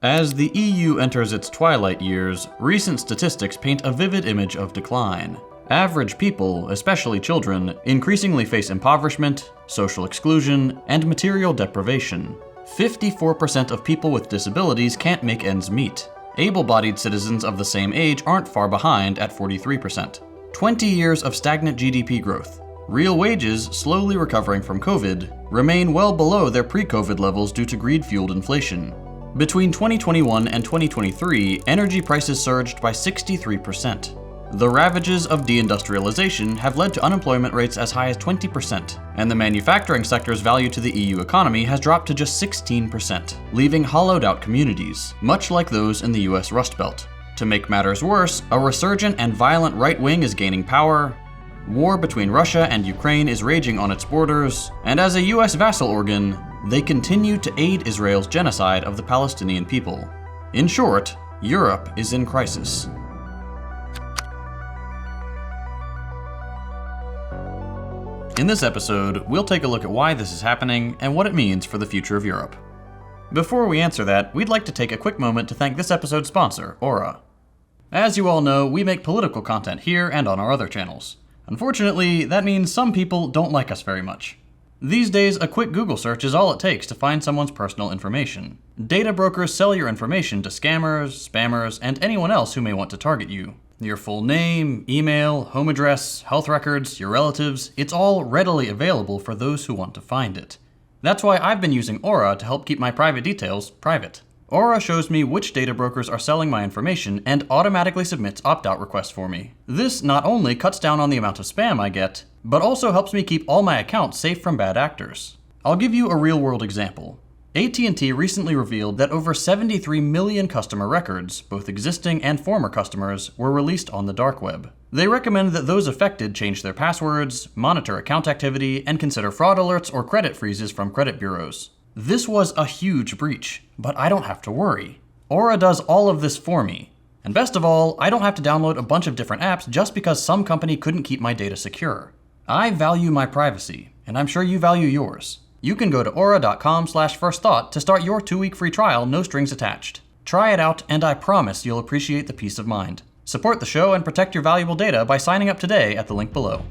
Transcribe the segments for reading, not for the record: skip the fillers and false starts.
As the EU enters its twilight years, recent statistics paint a vivid image of decline. Average people, especially children, increasingly face impoverishment, social exclusion, and material deprivation. 54% of people with disabilities can't make ends meet. Able-bodied citizens of the same age aren't far behind at 43%. 20 years of stagnant GDP growth. Real wages, slowly recovering from COVID, remain well below their pre-COVID levels due to greed-fueled inflation. Between 2021 and 2023, energy prices surged by 63%. The ravages of deindustrialization have led to unemployment rates as high as 20%, and the manufacturing sector's value to the EU economy has dropped to just 16%, leaving hollowed-out communities, much like those in the US Rust Belt. To make matters worse, a resurgent and violent right wing is gaining power, war between Russia and Ukraine is raging on its borders, and as a US vassal organ, they continue to aid Israel's genocide of the Palestinian people. In short, Europe is in crisis. In this episode, we'll take a look at why this is happening and what it means for the future of Europe. Before we answer that, we'd like to take a quick moment to thank this episode's sponsor, Aura. As you all know, we make political content here and on our other channels. Unfortunately, that means some people don't like us very much. These days, a quick Google search is all it takes to find someone's personal information. Data brokers sell your information to scammers, spammers, and anyone else who may want to target you. Your full name, email, home address, health records, your relatives, it's all readily available for those who want to find it. That's why I've been using Aura to help keep my private details private. Aura shows me which data brokers are selling my information and automatically submits opt-out requests for me. This not only cuts down on the amount of spam I get, but also helps me keep all my accounts safe from bad actors. I'll give you a real-world example. AT&T recently revealed that over 73 million customer records, both existing and former customers, were released on the dark web. They recommend that those affected change their passwords, monitor account activity, and consider fraud alerts or credit freezes from credit bureaus. This was a huge breach, but I don't have to worry. Aura does all of this for me. And best of all, I don't have to download a bunch of different apps just because some company couldn't keep my data secure. I value my privacy, and I'm sure you value yours. You can go to aura.com/firstthought to start your 2-week free trial, no strings attached. Try it out, and I promise you'll appreciate the peace of mind. Support the show and protect your valuable data by signing up today at the link below.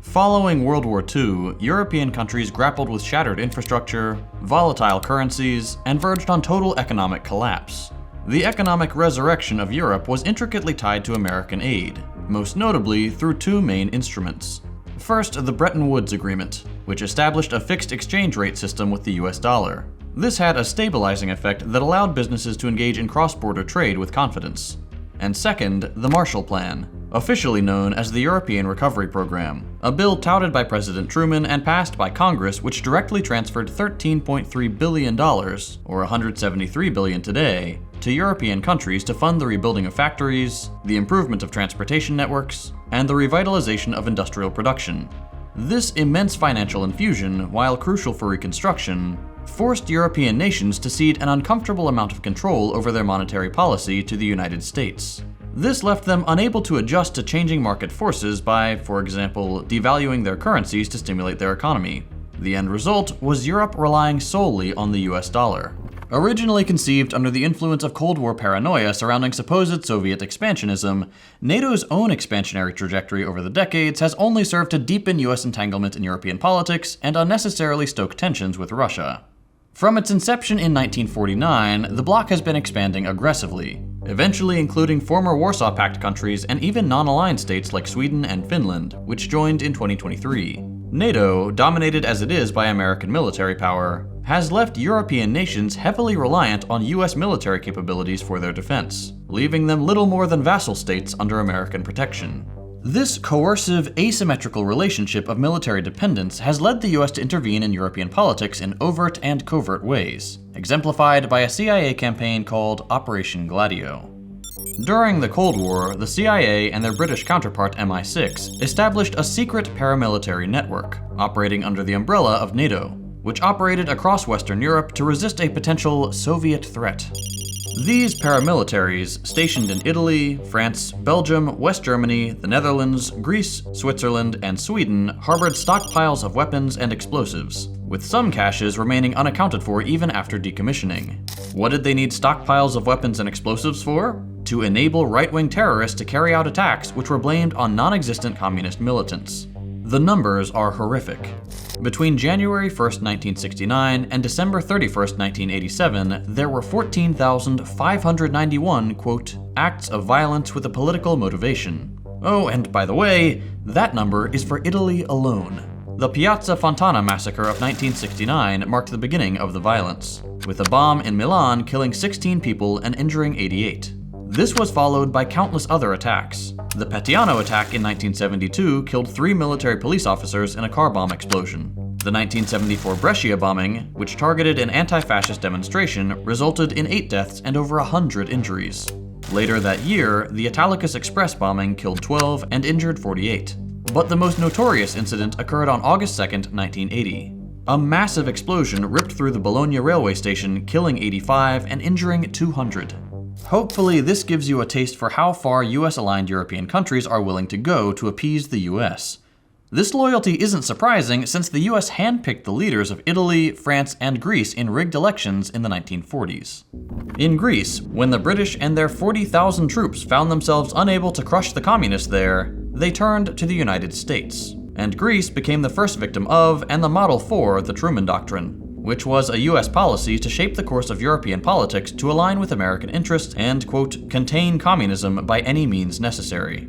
Following World War II, European countries grappled with shattered infrastructure, volatile currencies, and verged on total economic collapse. The economic resurrection of Europe was intricately tied to American aid, most notably through 2 main instruments. First, the Bretton Woods Agreement, which established a fixed exchange rate system with the US dollar. This had a stabilizing effect that allowed businesses to engage in cross-border trade with confidence. And second, the Marshall Plan, officially known as the European Recovery Program, a bill touted by President Truman and passed by Congress which directly transferred $13.3 billion, or $173 billion today, to European countries to fund the rebuilding of factories, the improvement of transportation networks, and the revitalization of industrial production. This immense financial infusion, while crucial for reconstruction, forced European nations to cede an uncomfortable amount of control over their monetary policy to the United States. This left them unable to adjust to changing market forces by, for example, devaluing their currencies to stimulate their economy. The end result was Europe relying solely on the US dollar. Originally conceived under the influence of Cold War paranoia surrounding supposed Soviet expansionism, NATO's own expansionary trajectory over the decades has only served to deepen US entanglement in European politics and unnecessarily stoke tensions with Russia. From its inception in 1949, the bloc has been expanding aggressively, eventually including former Warsaw Pact countries and even non-aligned states like Sweden and Finland, which joined in 2023. NATO, dominated as it is by American military power, has left European nations heavily reliant on US military capabilities for their defense, leaving them little more than vassal states under American protection. This coercive, asymmetrical relationship of military dependence has led the US to intervene in European politics in overt and covert ways, exemplified by a CIA campaign called Operation GLADIO. During the Cold War, the CIA and their British counterpart MI6 established a secret paramilitary network, operating under the umbrella of NATO, which operated across Western Europe to resist a potential Soviet threat. These paramilitaries, stationed in Italy, France, Belgium, West Germany, the Netherlands, Greece, Switzerland, and Sweden, harbored stockpiles of weapons and explosives, with some caches remaining unaccounted for even after decommissioning. What did they need stockpiles of weapons and explosives for? To enable right-wing terrorists to carry out attacks which were blamed on non-existent communist militants. The numbers are horrific. Between January 1st, 1969 and December 31st, 1987, there were 14,591, quote, acts of violence with a political motivation. Oh, and by the way, that number is for Italy alone. The Piazza Fontana massacre of 1969 marked the beginning of the violence, with a bomb in Milan killing 16 people and injuring 88. This was followed by countless other attacks. The Petiano attack in 1972 killed 3 military police officers in a car bomb explosion. The 1974 Brescia bombing, which targeted an anti-fascist demonstration, resulted in 8 deaths and over 100 injuries. Later that year, the Italicus Express bombing killed 12 and injured 48. But the most notorious incident occurred on August 2nd, 1980. A massive explosion ripped through the Bologna railway station, killing 85 and injuring 200. Hopefully, this gives you a taste for how far US-aligned European countries are willing to go to appease the US. This loyalty isn't surprising since the US handpicked the leaders of Italy, France, and Greece in rigged elections in the 1940s. In Greece, when the British and their 40,000 troops found themselves unable to crush the communists there, they turned to the United States. And Greece became the first victim of, and the model for, the Truman Doctrine, which was a US policy to shape the course of European politics to align with American interests and, quote, contain communism by any means necessary.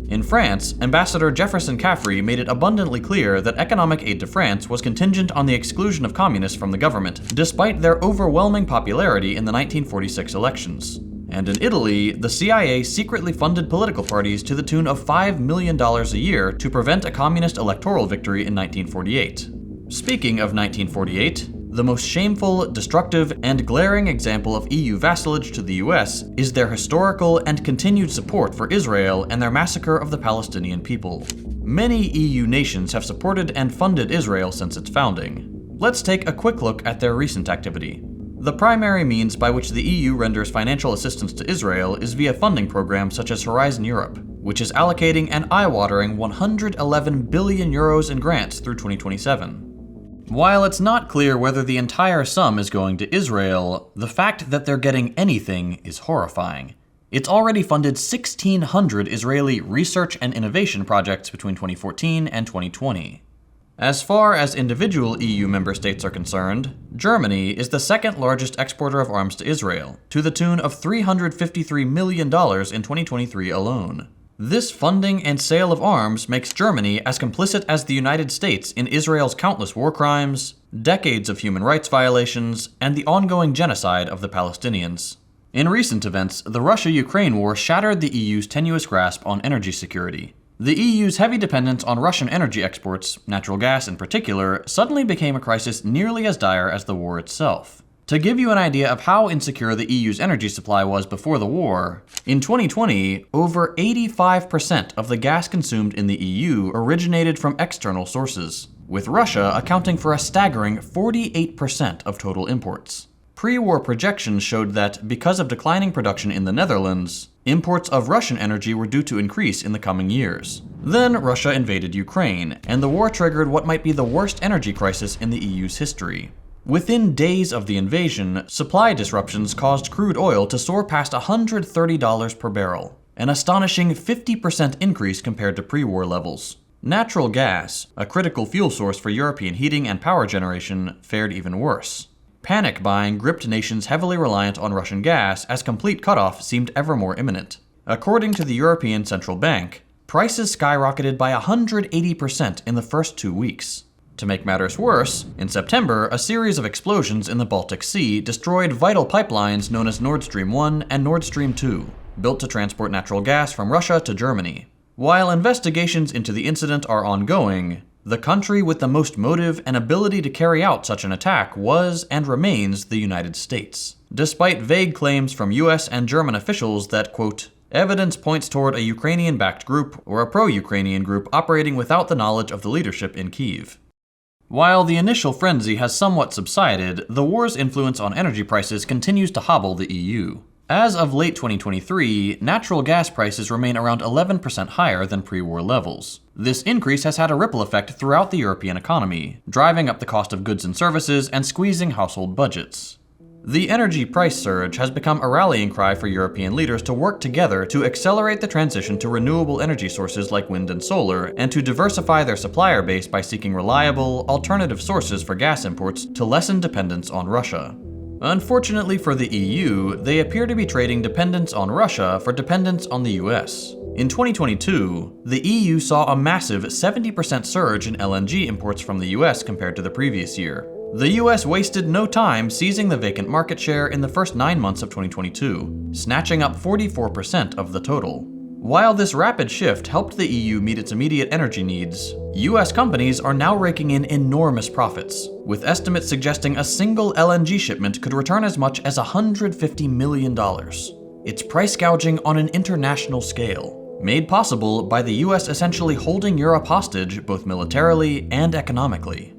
In France, Ambassador Jefferson Caffrey made it abundantly clear that economic aid to France was contingent on the exclusion of communists from the government, despite their overwhelming popularity in the 1946 elections. And in Italy, the CIA secretly funded political parties to the tune of $5 million a year to prevent a communist electoral victory in 1948. Speaking of 1948, the most shameful, destructive, and glaring example of EU vassalage to the US is their historical and continued support for Israel and their massacre of the Palestinian people. Many EU nations have supported and funded Israel since its founding. Let's take a quick look at their recent activity. The primary means by which the EU renders financial assistance to Israel is via funding programs such as Horizon Europe, which is allocating an eye-watering 111 billion euros in grants through 2027. While it's not clear whether the entire sum is going to Israel, the fact that they're getting anything is horrifying. It's already funded 1,600 Israeli research and innovation projects between 2014 and 2020. As far as individual EU member states are concerned, Germany is the second largest exporter of arms to Israel, to the tune of $353 million in 2023 alone. This funding and sale of arms makes Germany as complicit as the United States in Israel's countless war crimes, decades of human rights violations, and the ongoing genocide of the Palestinians. In recent events, the Russia-Ukraine war shattered the EU's tenuous grasp on energy security. The EU's heavy dependence on Russian energy exports, natural gas in particular, suddenly became a crisis nearly as dire as the war itself. To give you an idea of how insecure the EU's energy supply was before the war, in 2020, over 85% of the gas consumed in the EU originated from external sources, with Russia accounting for a staggering 48% of total imports. Pre-war projections showed that, because of declining production in the Netherlands, imports of Russian energy were due to increase in the coming years. Then Russia invaded Ukraine, and the war triggered what might be the worst energy crisis in the EU's history. Within days of the invasion, supply disruptions caused crude oil to soar past $130 per barrel, an astonishing 50% increase compared to pre-war levels. Natural gas, a critical fuel source for European heating and power generation, fared even worse. Panic buying gripped nations heavily reliant on Russian gas as complete cutoff seemed ever more imminent. According to the European Central Bank, prices skyrocketed by 180% in the first 2 weeks. To make matters worse, in September, a series of explosions in the Baltic Sea destroyed vital pipelines known as Nord Stream 1 and Nord Stream 2, built to transport natural gas from Russia to Germany. While investigations into the incident are ongoing, the country with the most motive and ability to carry out such an attack was and remains the United States, despite vague claims from US and German officials that, quote, evidence points toward a Ukrainian-backed group or a pro-Ukrainian group operating without the knowledge of the leadership in Kyiv. While the initial frenzy has somewhat subsided, the war's influence on energy prices continues to hobble the EU. As of late 2023, natural gas prices remain around 11% higher than pre-war levels. This increase has had a ripple effect throughout the European economy, driving up the cost of goods and services and squeezing household budgets. The energy price surge has become a rallying cry for European leaders to work together to accelerate the transition to renewable energy sources like wind and solar, and to diversify their supplier base by seeking reliable, alternative sources for gas imports to lessen dependence on Russia. Unfortunately for the EU, they appear to be trading dependence on Russia for dependence on the US. In 2022, the EU saw a massive 70% surge in LNG imports from the US compared to the previous year. The US wasted no time seizing the vacant market share in the first 9 months of 2022, snatching up 44% of the total. While this rapid shift helped the EU meet its immediate energy needs, US companies are now raking in enormous profits, with estimates suggesting a single LNG shipment could return as much as $150 million. It's price gouging on an international scale, made possible by the US essentially holding Europe hostage both militarily and economically.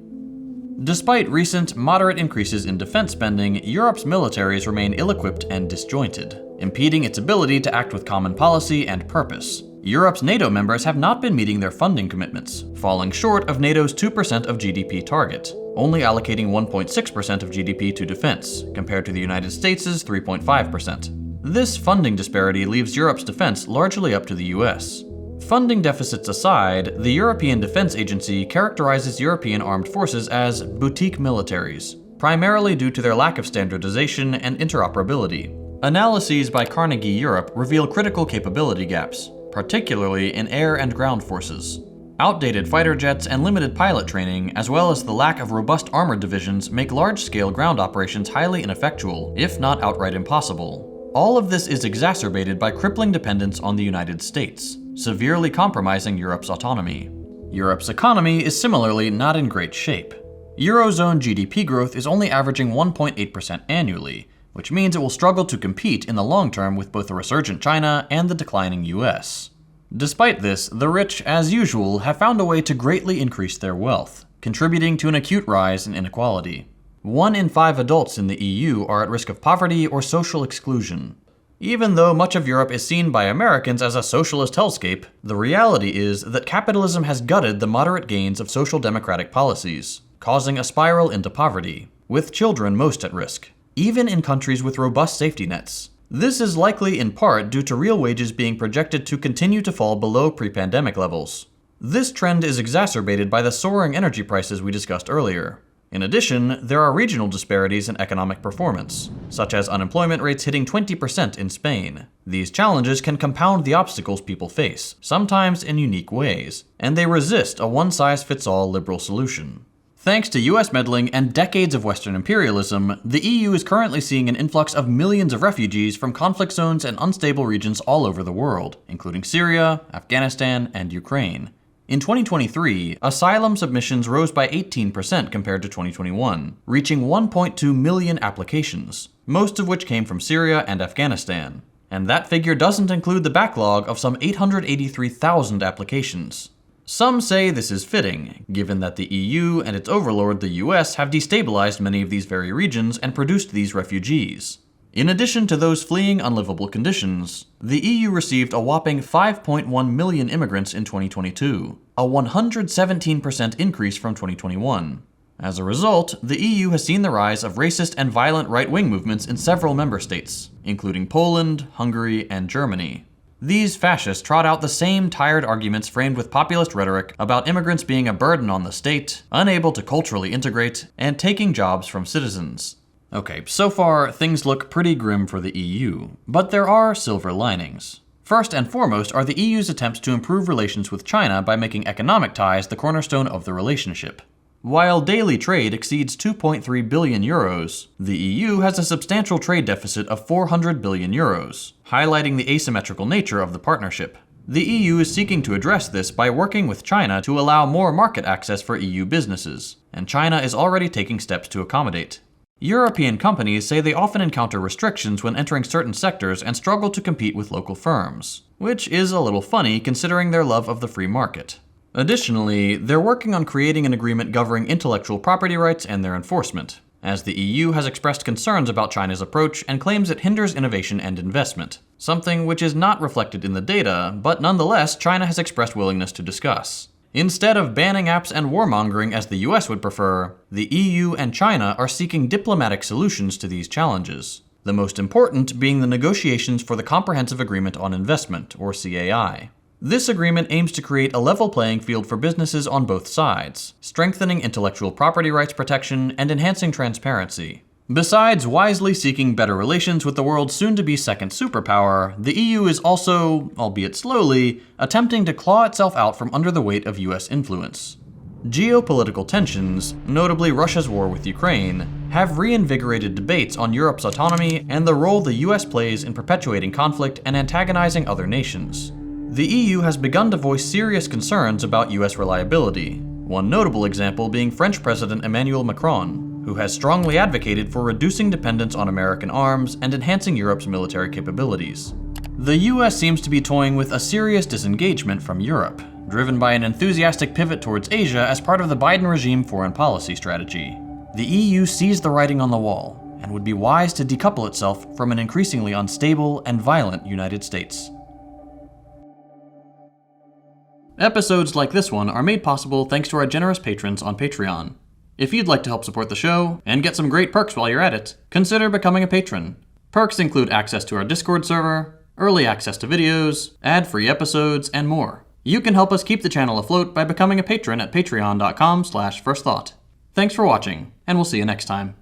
Despite recent, moderate increases in defense spending, Europe's militaries remain ill-equipped and disjointed, impeding its ability to act with common policy and purpose. Europe's NATO members have not been meeting their funding commitments, falling short of NATO's 2% of GDP target, only allocating 1.6% of GDP to defense, compared to the United States' 3.5%. This funding disparity leaves Europe's defense largely up to the US. Funding deficits aside, the European Defense Agency characterizes European armed forces as boutique militaries, primarily due to their lack of standardization and interoperability. Analyses by Carnegie Europe reveal critical capability gaps, particularly in air and ground forces. Outdated fighter jets and limited pilot training, as well as the lack of robust armored divisions, make large-scale ground operations highly ineffectual, if not outright impossible. All of this is exacerbated by crippling dependence on the United States, severely compromising Europe's autonomy. Europe's economy is similarly not in great shape. Eurozone GDP growth is only averaging 1.8% annually, which means it will struggle to compete in the long term with both the resurgent China and the declining US. Despite this, the rich, as usual, have found a way to greatly increase their wealth, contributing to an acute rise in inequality. 1 in 5 adults in the EU are at risk of poverty or social exclusion. Even though much of Europe is seen by Americans as a socialist hellscape, the reality is that capitalism has gutted the moderate gains of social democratic policies, causing a spiral into poverty, with children most at risk, even in countries with robust safety nets. This is likely in part due to real wages being projected to continue to fall below pre-pandemic levels. This trend is exacerbated by the soaring energy prices we discussed earlier. In addition, there are regional disparities in economic performance, such as unemployment rates hitting 20% in Spain. These challenges can compound the obstacles people face, sometimes in unique ways, and they resist a one-size-fits-all liberal solution. Thanks to US meddling and decades of Western imperialism, the EU is currently seeing an influx of millions of refugees from conflict zones and unstable regions all over the world, including Syria, Afghanistan, and Ukraine. In 2023, asylum submissions rose by 18% compared to 2021, reaching 1.2 million applications, most of which came from Syria and Afghanistan. And that figure doesn't include the backlog of some 883,000 applications. Some say this is fitting, given that the EU and its overlord, the US, have destabilized many of these very regions and produced these refugees. In addition to those fleeing unlivable conditions, the EU received a whopping 5.1 million immigrants in 2022, a 117% increase from 2021. As a result, the EU has seen the rise of racist and violent right-wing movements in several member states, including Poland, Hungary, and Germany. These fascists trot out the same tired arguments framed with populist rhetoric about immigrants being a burden on the state, unable to culturally integrate, and taking jobs from citizens. Okay, so far, things look pretty grim for the EU, but there are silver linings. First and foremost are the EU's attempts to improve relations with China by making economic ties the cornerstone of the relationship. While daily trade exceeds 2.3 billion euros, the EU has a substantial trade deficit of 400 billion euros, highlighting the asymmetrical nature of the partnership. The EU is seeking to address this by working with China to allow more market access for EU businesses, and China is already taking steps to accommodate. European companies say they often encounter restrictions when entering certain sectors and struggle to compete with local firms, which is a little funny considering their love of the free market. Additionally, they're working on creating an agreement governing intellectual property rights and their enforcement, as the EU has expressed concerns about China's approach and claims it hinders innovation and investment, something which is not reflected in the data, but nonetheless China has expressed willingness to discuss. Instead of banning apps and warmongering as the US would prefer, the EU and China are seeking diplomatic solutions to these challenges, the most important being the negotiations for the Comprehensive Agreement on Investment, or CAI. This agreement aims to create a level playing field for businesses on both sides, strengthening intellectual property rights protection and enhancing transparency. Besides wisely seeking better relations with the world's soon-to-be second superpower, the EU is also, albeit slowly, attempting to claw itself out from under the weight of US influence. Geopolitical tensions, notably Russia's war with Ukraine, have reinvigorated debates on Europe's autonomy and the role the US plays in perpetuating conflict and antagonizing other nations. The EU has begun to voice serious concerns about US reliability, one notable example being French President Emmanuel Macron, who has strongly advocated for reducing dependence on American arms and enhancing Europe's military capabilities. The US seems to be toying with a serious disengagement from Europe, driven by an enthusiastic pivot towards Asia as part of the Biden regime foreign policy strategy. The EU sees the writing on the wall and would be wise to decouple itself from an increasingly unstable and violent United States. Episodes like this one are made possible thanks to our generous patrons on Patreon. If you'd like to help support the show and get some great perks while you're at it, consider becoming a patron. Perks include access to our Discord server, early access to videos, ad-free episodes, and more. You can help us keep the channel afloat by becoming a patron at patreon.com/firstthought. Thanks for watching, and we'll see you next time.